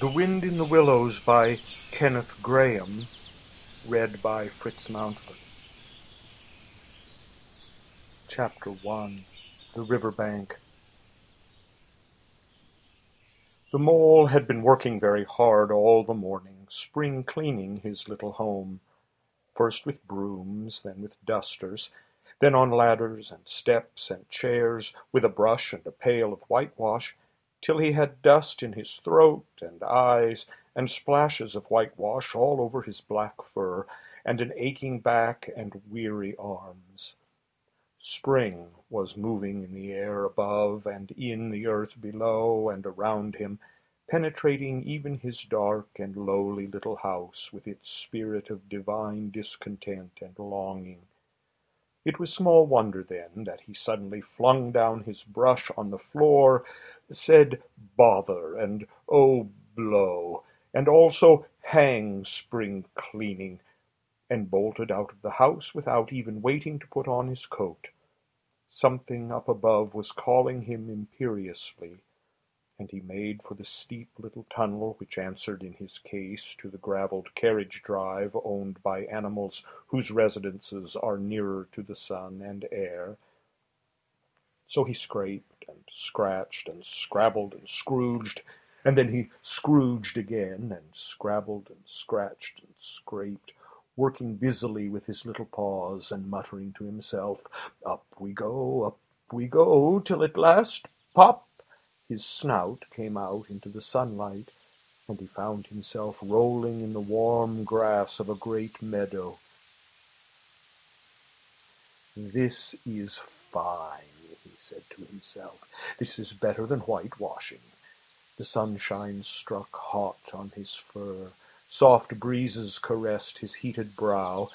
The Wind in the Willows by Kenneth Grahame, read by Fritz Mountford. Chapter 1. The River Bank. The mole had been working very hard all the morning, spring cleaning his little home, first with brooms, then with dusters, then on ladders and steps and chairs, with a brush and a pail of whitewash, till he had dust in his throat and eyes, and splashes of whitewash all over his black fur, and an aching back and weary arms. Spring was moving in the air above and in the earth below and around him, penetrating even his dark and lowly little house with its spirit of divine discontent and longing. It was small wonder, then, that he suddenly flung down his brush on the floor, said "bother" and "oh, blow," and also "hang spring cleaning," and bolted out of the house without even waiting to put on his coat. Something up above was calling him imperiously, and he made for the steep little tunnel which answered in his case to the gravelled carriage drive owned by animals whose residences are nearer to the sun and air. So he scraped and scratched and scrabbled and scrooged, and then he scrooged again and scrabbled and scratched and scraped, working busily with his little paws and muttering to himself, up we go, till at last, pop, his snout came out into the sunlight, and he found himself rolling in the warm grass of a great meadow. "This is fine," he said to himself. "This is better than whitewashing." The sunshine struck hot on his fur. Soft breezes caressed his heated brow,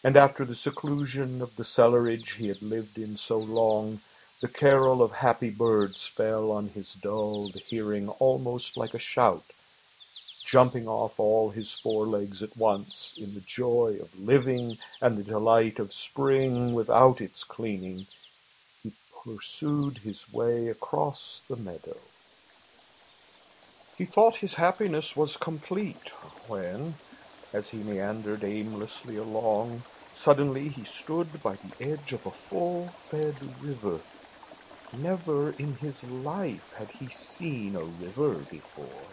and after the seclusion of the cellarage he had lived in so long, the carol of happy birds fell on his dulled hearing almost like a shout. Jumping off all his forelegs at once, in the joy of living and the delight of spring without its cleaning, he pursued his way across the meadow. He thought his happiness was complete, when, as he meandered aimlessly along, suddenly he stood by the edge of a full-fed river. Never in his life had he seen a river before.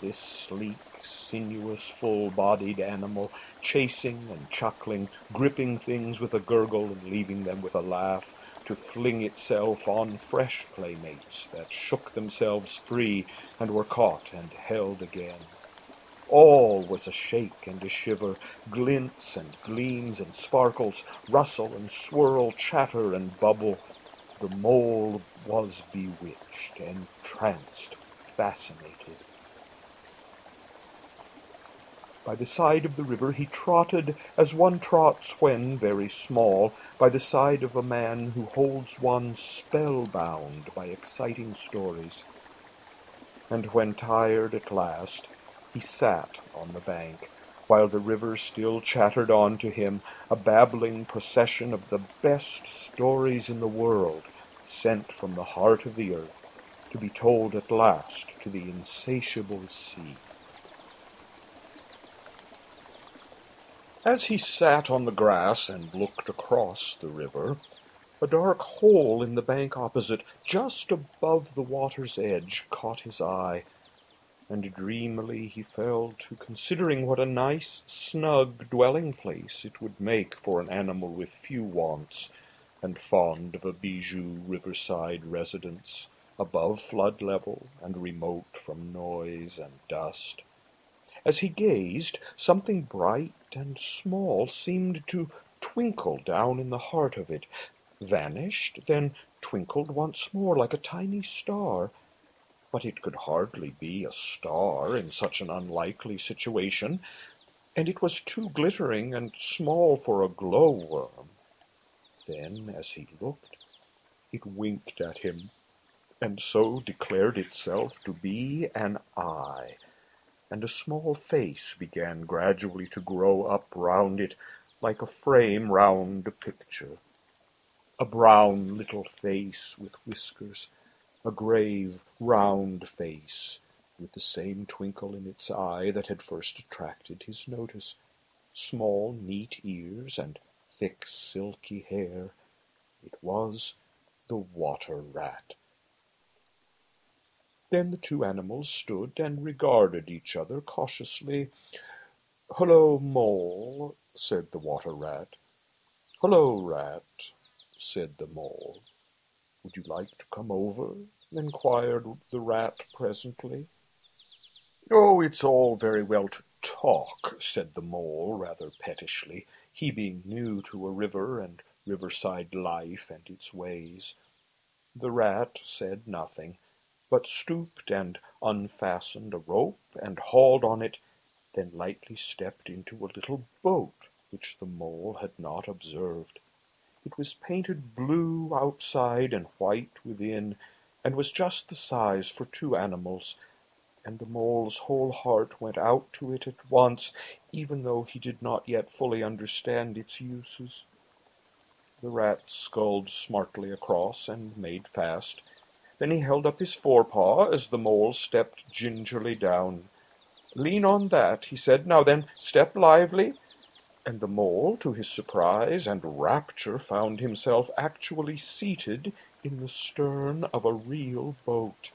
This sleek, sinuous, full-bodied animal, chasing and chuckling, gripping things with a gurgle and leaving them with a laugh, to fling itself on fresh playmates that shook themselves free and were caught and held again. All was a shake and a shiver, glints and gleams and sparkles, rustle and swirl, chatter and bubble. The mole was bewitched, entranced, fascinated. By the side of the river he trotted, as one trots when very small, by the side of a man who holds one spellbound by exciting stories. And when tired at last, he sat on the bank, while the river still chattered on to him, a babbling procession of the best stories in the world, sent from the heart of the earth, to be told at last to the insatiable sea. As he sat on the grass and looked across the river, a dark hole in the bank opposite, just above the water's edge, caught his eye, and dreamily he fell to considering what a nice, snug dwelling-place it would make for an animal with few wants, and fond of a bijou riverside residence, above flood level and remote from noise and dust. As he gazed, something bright and small seemed to twinkle down in the heart of it, vanished, then twinkled once more like a tiny star. But it could hardly be a star in such an unlikely situation, and it was too glittering and small for a glowworm. Then, as he looked, it winked at him, and so declared itself to be an eye, and a small face began gradually to grow up round it, like a frame round a picture. A brown little face with whiskers, a grave, round face, with the same twinkle in its eye that had first attracted his notice. Small, neat ears and thick, silky hair. It was the water rat. Then the two animals stood and regarded each other cautiously. "Hullo, Mole," said the water rat. "Hullo, Rat," said the Mole. "Would you like to come over?" inquired the rat presently. "Oh, it's all very well to talk," said the Mole rather pettishly, he being new to a river and riverside life and its ways. The rat said nothing, but stooped and unfastened a rope and hauled on it, then lightly stepped into a little boat which the Mole had not observed. It was painted blue outside and white within, and was just the size for two animals, and the Mole's whole heart went out to it at once, even though he did not yet fully understand its uses. The rat sculled smartly across and made fast. Then he held up his forepaw as the Mole stepped gingerly down. "Lean on that," he said. "Now then, step lively." And the Mole, to his surprise and rapture, found himself actually seated in the stern of a real boat.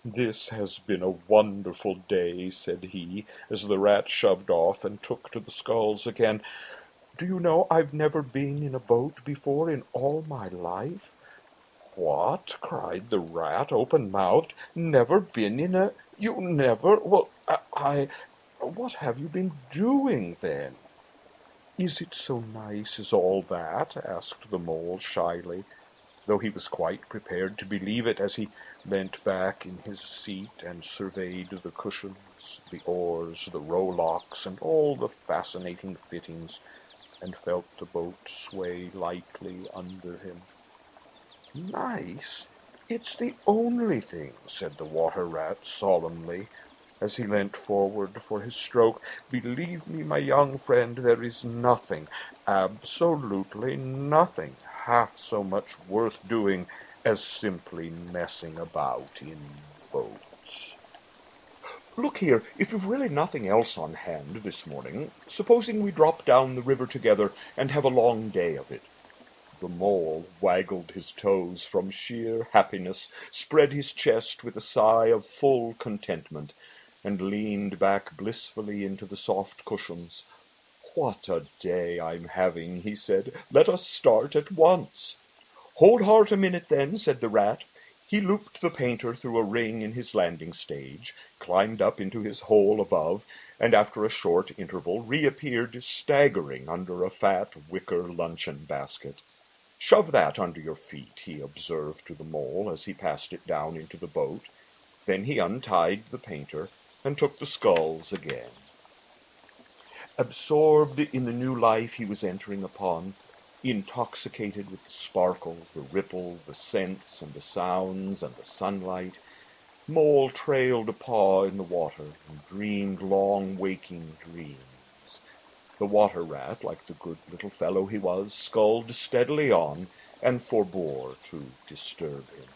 "This has been a wonderful day," said he, as the rat shoved off and took to the sculls again. "Do you know, I've never been in a boat before in all my life." "What?" cried the rat, open-mouthed. "Never been in a... You never... Well, What have you been doing, then?" "Is it so nice as all that?" asked the Mole shyly, though he was quite prepared to believe it as he leant back in his seat and surveyed the cushions, the oars, the rowlocks, and all the fascinating fittings, and felt the boat sway lightly under him. "Nice? It's the only thing," said the water rat solemnly, as he leant forward for his stroke. "Believe me, my young friend, there is nothing, absolutely nothing, half so much worth doing as simply messing about in boats. Look here, if you've really nothing else on hand this morning, supposing we drop down the river together and have a long day of it." The Mole waggled his toes from sheer happiness, spread his chest with a sigh of full contentment, and leaned back blissfully into the soft cushions. "What a day I'm having," he said. "Let us start at once." "Hold hard a minute, then," said the rat. He looped the painter through a ring in his landing stage, climbed up into his hole above, and after a short interval reappeared staggering under a fat wicker luncheon basket. "Shove that under your feet," he observed to the Mole as he passed it down into the boat. Then he untied the painter and took the sculls again. Absorbed in the new life he was entering upon, intoxicated with the sparkle, the ripple, the scents, and the sounds, and the sunlight, Mole trailed a paw in the water and dreamed long waking dreams. The water rat, like the good little fellow he was, sculled steadily on, and forbore to disturb him.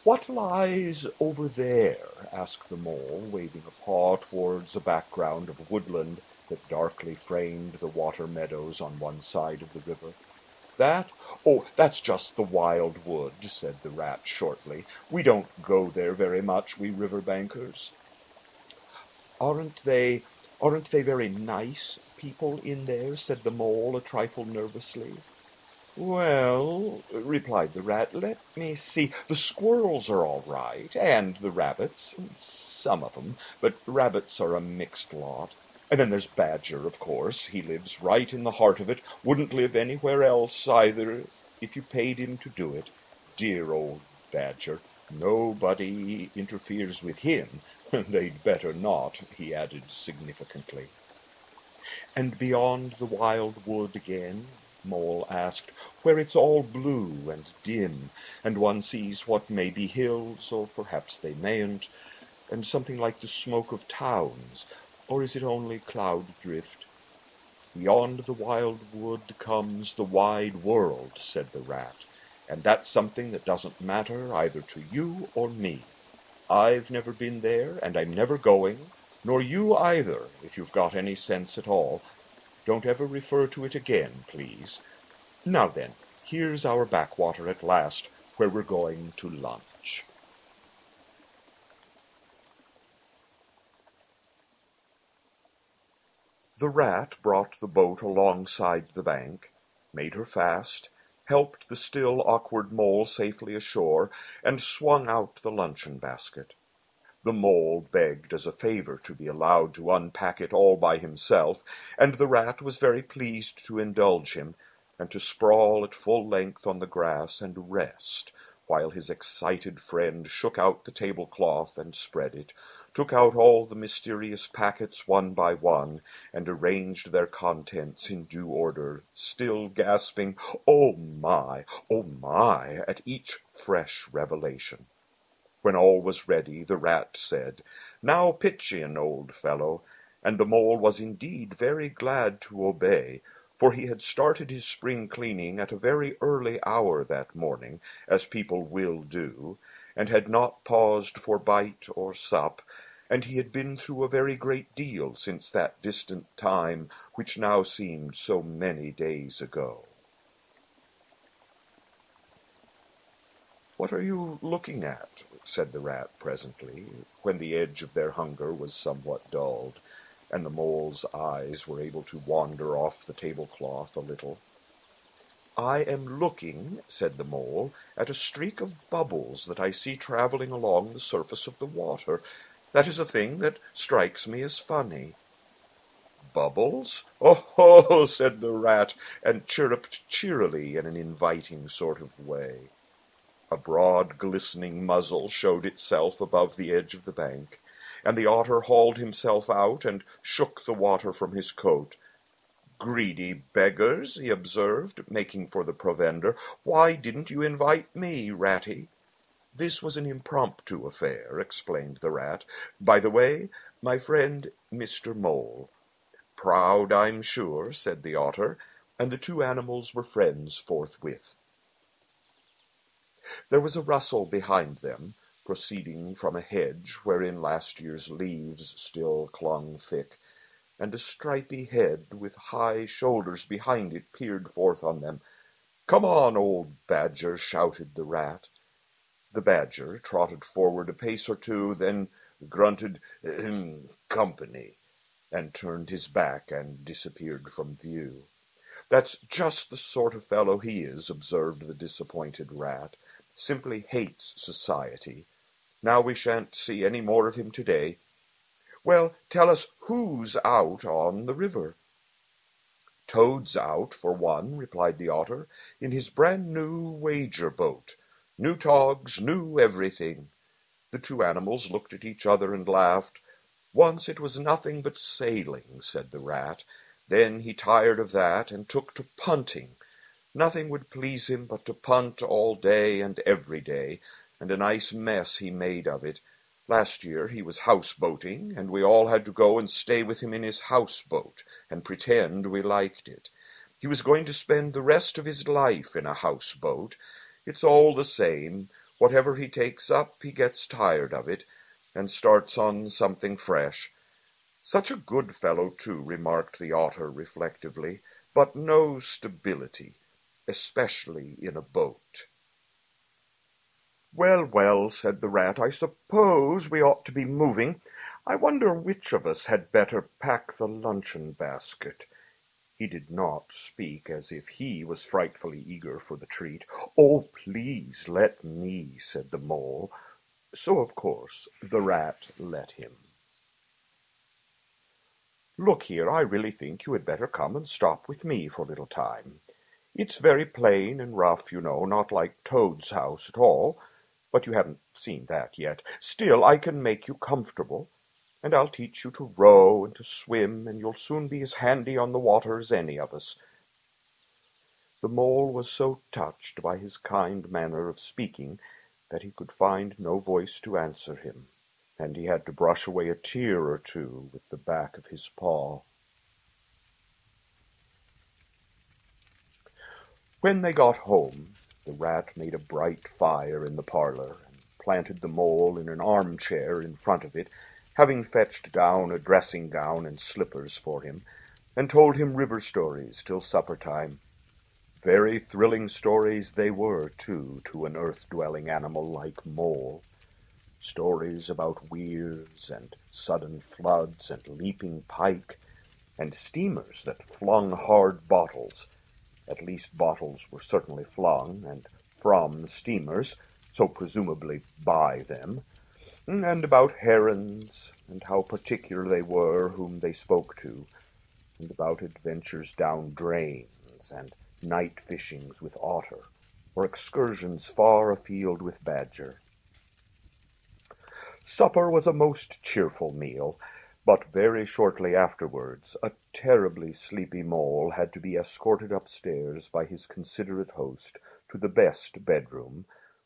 "What lies over there?" asked the Mole, waving a paw towards a background of woodland that darkly framed the water meadows on one side of the river. "That? Oh, that's just the wild wood," said the rat shortly. "We don't go there very much, we river-bankers." Aren't they very nice people in there?" said the Mole a trifle nervously. "Well," replied the rat, "let me see. The squirrels are all right, and the rabbits, some of them, but rabbits are a mixed lot. And then there's Badger, of course. He lives right in the heart of it, wouldn't live anywhere else either if you paid him to do it. Dear old Badger. Nobody interferes with him. They'd better not," he added significantly. "And beyond the wild wood again?" Mole asked, "where it's all blue and dim, and one sees what may be hills, or perhaps they mayn't, and something like the smoke of towns, or is it only cloud drift?" "Beyond the wild wood comes the wide world," said the rat, "and that's something that doesn't matter either to you or me." I've never been there, and I'm never going, nor you either, if you've got any sense at all. Don't ever refer to it again, please. Now then, here's our backwater at last, where we're going to lunch." The rat brought the boat alongside the bank, made her fast, helped the still awkward mole safely ashore, and swung out the luncheon basket. The mole begged as a favor to be allowed to unpack it all by himself, and the rat was very pleased to indulge him, and to sprawl at full length on the grass and rest, while his excited friend shook out the tablecloth and spread it, took out all the mysterious packets one by one, and arranged their contents in due order, still gasping, oh my," at each fresh revelation. When all was ready, the rat said, "Now pitch in, old fellow," and the mole was indeed very glad to obey, for he had started his spring cleaning at a very early hour that morning, as people will do, and had not paused for bite or sup, and he had been through a very great deal since that distant time which now seemed so many days ago. "What are you looking at?" said the rat presently, when the edge of their hunger was somewhat dulled, and the mole's eyes were able to wander off the tablecloth a little. "I am looking," said the mole, "at a streak of bubbles that I see travelling along the surface of the water. That is a thing that strikes me as funny." "Bubbles? Oh ho!" said the rat, and chirruped cheerily in an inviting sort of way. A broad, glistening muzzle showed itself above the edge of the bank, and the otter hauled himself out and shook the water from his coat. "Greedy beggars," he observed, making for the provender. "Why didn't you invite me, Ratty?" "This was an impromptu affair," explained the rat. "By the way, my friend Mr. Mole." "Proud, I'm sure," said the otter, and the two animals were friends forthwith. There was a rustle behind them, proceeding from a hedge wherein last year's leaves still clung thick, and a stripy head with high shoulders behind it peered forth on them. "Come on, old badger," shouted the rat. The badger trotted forward a pace or two, then grunted, "Company," and turned his back and disappeared from view. "That's just the sort of fellow he is," observed the disappointed rat. "Simply hates society. Now we shan't see any more of him today. Well, tell us who's out on the river." "Toad's out, for one," replied the otter, "in his brand-new wager boat. New togs, new everything." The two animals looked at each other and laughed. "Once it was nothing but sailing," said the rat. "Then he tired of that and took to punting. Nothing would please him but to punt all day and every day, and a nice mess he made of it. Last year he was houseboating, and we all had to go and stay with him in his houseboat, and pretend we liked it. He was going to spend the rest of his life in a houseboat. It's all the same. Whatever he takes up, he gets tired of it, and starts on something fresh. Such a good fellow, too," remarked the otter reflectively, "but no stability, especially in a boat." "Well, well," said the rat, "I suppose we ought to be moving. I wonder which of us had better pack the luncheon basket." He did not speak as if he was frightfully eager for the treat. "Oh, please let me," said the mole. So, of course, the rat let him. "Look here, I really think you had better come and stop with me for a little time. It's very plain and rough, you know, not like Toad's house at all, but you haven't seen that yet. Still, I can make you comfortable, and I'll teach you to row and to swim, and you'll soon be as handy on the water as any of us." The mole was so touched by his kind manner of speaking that he could find no voice to answer him, and he had to brush away a tear or two with the back of his paw. When they got home, the rat made a bright fire in the parlor, and planted the mole in an armchair in front of it, having fetched down a dressing-gown and slippers for him, and told him river stories till supper-time. Very thrilling stories they were, too, to an earth-dwelling animal like Mole. Stories about weirs and sudden floods and leaping pike, and steamers that flung hard bottles. At least bottles were certainly flung, and from steamers, so presumably by them, and about herons, and how particular they were whom they spoke to, and about adventures down drains, and night fishings with otter, or excursions far afield with badger. Supper was a most cheerful meal, but very shortly afterwards a terribly sleepy Mole had to be escorted upstairs by his considerate host to the best bedroom,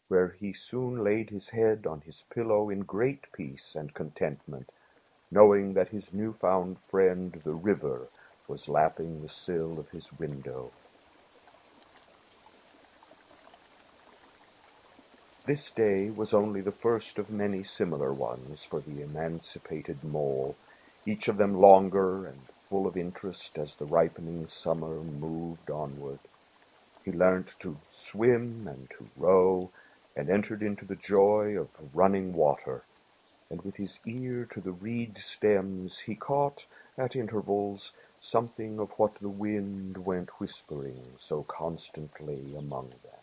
where he soon laid his head on his pillow in great peace and contentment, knowing that his new-found friend the river was lapping the sill of his window. This day was only the first of many similar ones for the emancipated Mole, each of them longer and full of interest as the ripening summer moved onward. He learnt to swim and to row, and entered into the joy of running water, and with his ear to the reed stems he caught, at intervals, something of what the wind went whispering so constantly among them.